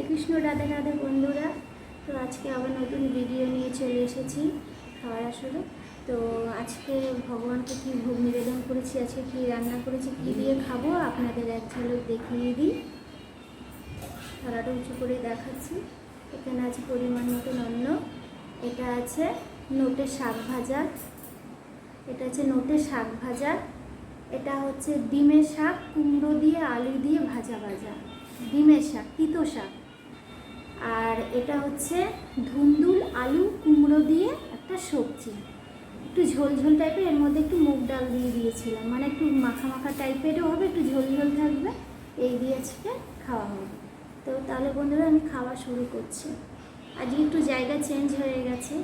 হরে কৃষ্ণ, রাধে রাধে বন্ধুরা। তো আজকে আবার নতুন ভিডিও নিয়ে চলে এসেছি খাওয়ার আসলে। তো আজকে ভগবানকে কী ভোগ নিবেদন করেছি, আজকে কী রান্না করেছি, কী দিয়ে খাবো আপনাদের এক ঝলক দেখিয়ে দিই। থালাটা উঁচু করে দেখাচ্ছি। এখানে আছে পরিমাণ মতন অন্ন। এটা আছে নোটে শাক ভাজা, এটা আছে নোটে শাক ভাজা, এটা হচ্ছে ডিমের শাক, কুমড়ো দিয়ে আলু দিয়ে ভাজা ভাজা ডিমের শাক, তিতো শাক। আর এটা হচ্ছে ধুন্দুল আলু কুমড়ো দিয়ে একটা সবজি, একটু ঝোল ঝোল টাইপের। এর মধ্যে একটু মুগ ডাল দিয়ে দিয়েছিলাম, মানে একটু মাখা মাখা টাইপেরও হবে, একটু ঝোল ঝোল থাকবে। এই দিয়ে আজকে খাওয়া হবে। তো তাহলে বন্ধুরা আমি খাওয়া শুরু করছি। আজকে একটু জায়গা চেঞ্জ হয়ে গেছে,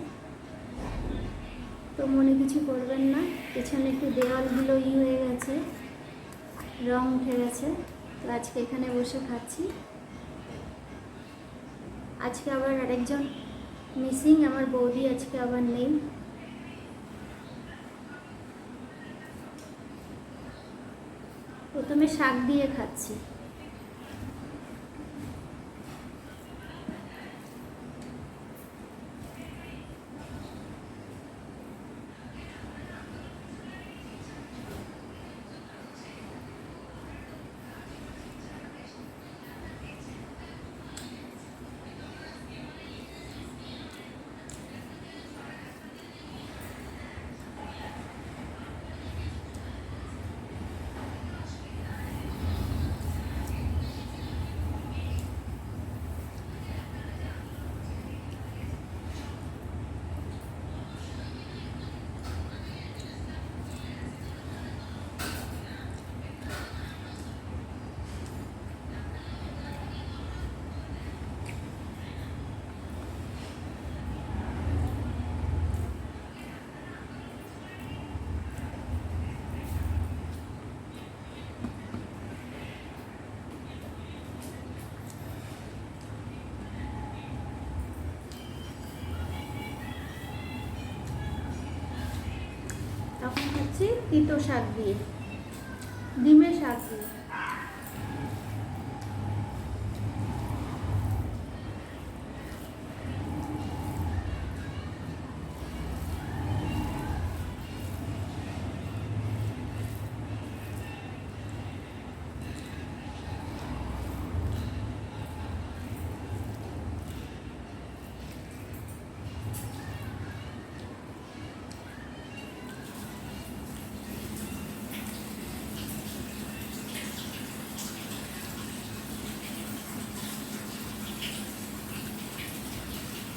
তো মনে কিছু করবেন না। পেছনে একটু দেওয়ালগুলো হয়ে গেছে, রং উঠে গেছে। তো আজকে এখানে বসে খাচ্ছি। আজকে আবার আরেকজন মিসিং, আমার বৌদি আজকে আবার নেই। প্রথমে শাক দিয়ে খাচ্ছি। তখন খাচ্ছি তিতো শাক দিয়ে, ডিমের শাক দিয়ে।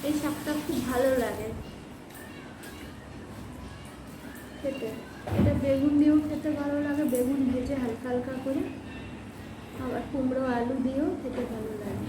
এই শাকটা খুব ভালো লাগে খেতে। এটা বেগুন দিয়েও খেতে ভালো লাগে, বেগুন ভেজে হালকা হালকা করে। আবার কুমড়ো আলু দিয়েও খেতে ভালো লাগে।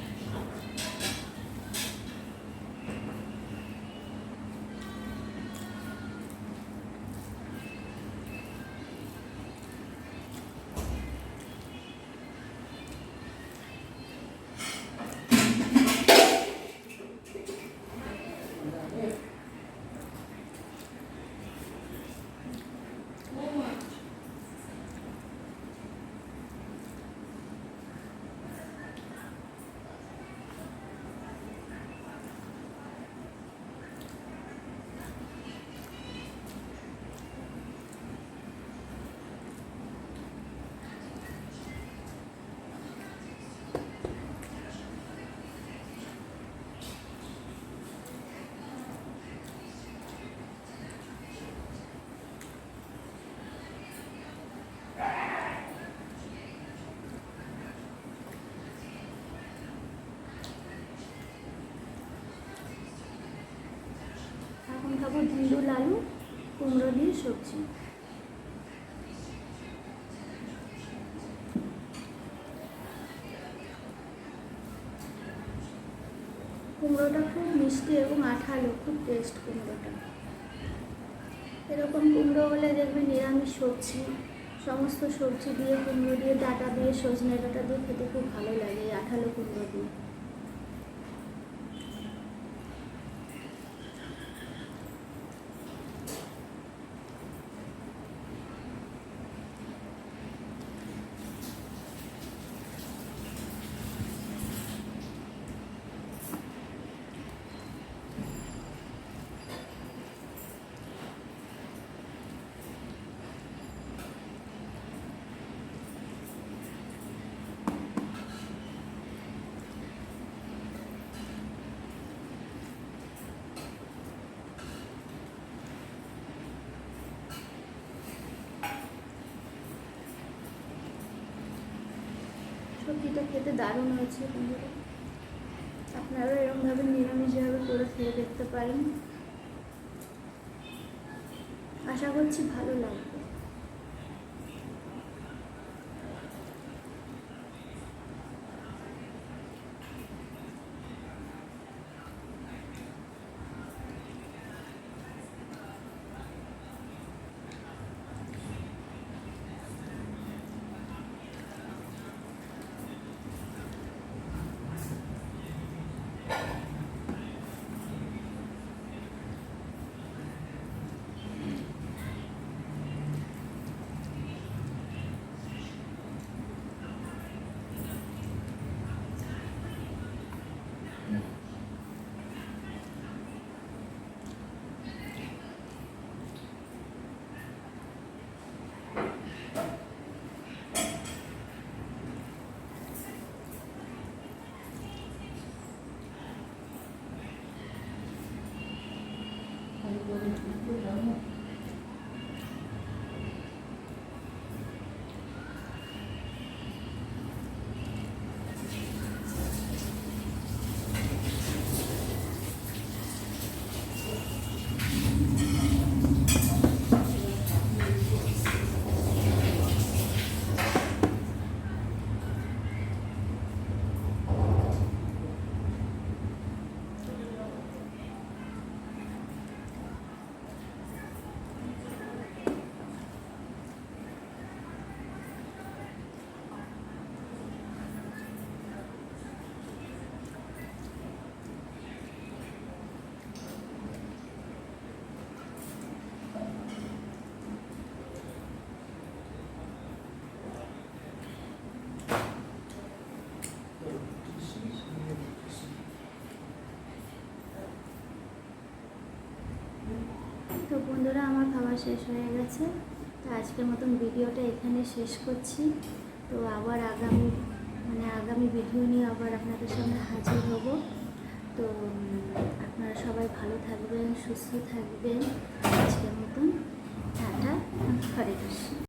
এখন খাবো ধুন্দুল আলু কুমড়ো দিয়ে সবজি। কুমড়োটা খুব মিষ্টি এবং আঠালো, খুব টেস্ট কুমড়োটা। এরকম কুমড়ো হলে দেখবেন নিরামিষ সবজি, সমস্ত সবজি দিয়ে কুমড়ো দিয়ে, ডাঁটা দিয়ে, সজনে ডাঁটা দিয়ে খেতে খুব ভালো লাগে এই আঠালো কুমড়ো দিয়ে। এটা খেতে দারুণ হয়েছে বন্ধুরা। আপনারাও এরকমভাবে নিরামিষভাবে করে খেয়ে দেখতে পারেন, আশা করছি ভালো লাগবে। তো বন্ধুরা, আমার খাবার শেষ হয়ে গেছে। তো আজকের মতন ভিডিওটা এখানে শেষ করছি। তো আবার আগামী ভিডিও নিয়ে আবার আপনাদের সামনে হাজির হব। তো আপনারা সবাই ভালো থাকবেন, সুস্থ থাকবেন। আজকের মতন টাটা, হরে কৃষ্ণ।